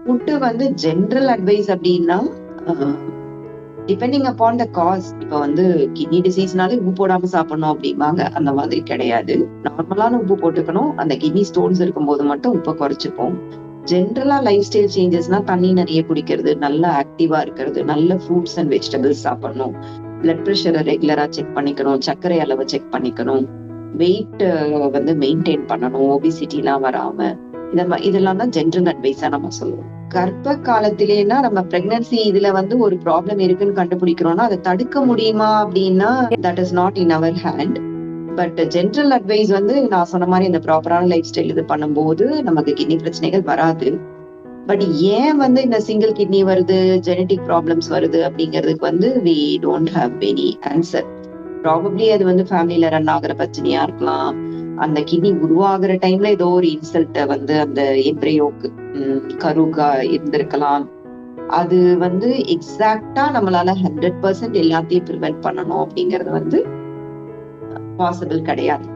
Food வந்து general advice அப்படின்னா, depending upon the cause. இப்ப வந்து கிட்னி டிசீஸ்னாலே உப்பு போடாம சாப்பிடணும் அப்படிம்பாங்க. அந்த மாதிரி கிடையாது. நார்மலான உப்பு போட்டுக்கணும். அந்த கிட்னி ஸ்டோன்ஸ் இருக்கும்போது மட்டும் உப்ப குறைச்சுப்போம். ஜென்ரலா லைஃப் ஸ்டைல் சேஞ்சஸ்னா தண்ணி நிறைய குடிக்கிறது, நல்லா ஆக்டிவா இருக்கிறது, நல்ல ஃப்ரூட்ஸ் அண்ட் வெஜிடபிள்ஸ் சாப்பிடணும். பிளட் பிரஷரை ரெகுலரா செக் பண்ணிக்கணும். சர்க்கரை அளவை செக் பண்ணிக்கணும். வெயிட் வந்து மெயின்டைன் பண்ணணும். ஒபிசிட்டிலாம் வராம. இதெல்லாம் தான் ஜென்ரல் அட்வைஸா நம்ம சொல்லுவோம். கர்ப்ப காலத்திலேன்னா நம்ம பிரெக்னன்சி இதுல வந்து ஒரு ப்ராப்ளம் இருக்குன்னு கண்டுபிடிக்கிறோம்னா, அதை தடுக்க முடியுமா அப்படின்னா, that is not in our hand. But general advice வந்து நான் சொன்ன மாதிரி இந்த ப்ராப்பரான லைஃப் ஸ்டைல் இது பண்ணும்போது நமக்கு கிட்னி பிரச்சனைகள் வராது. பட் ஏன் வந்து இந்த சிங்கிள் கிட்னி வருது, ஜெனடிக் ப்ராப்ளம்ஸ் வருது அப்படிங்கிறதுக்கு வந்து we don't have any answer. Probably அது வந்து ஃபேமிலில ரன் ஆகுற பிரச்சனையா இருக்கலாம். அந்த கிட்னி உருவாகுற டைம்ல ஏதோ ஒரு இன்சல்ட் வந்து அந்த எம்ப்ரியோக்கு கருக்கா இருந்திருக்கலாம். அது வந்து எக்ஸாக்டா நம்மளால 100% எல்லாத்தையும் ப்ரிவென்ட் பண்ணணும் அப்படிங்கிறது வந்து பாசிபிள் கிடையாது.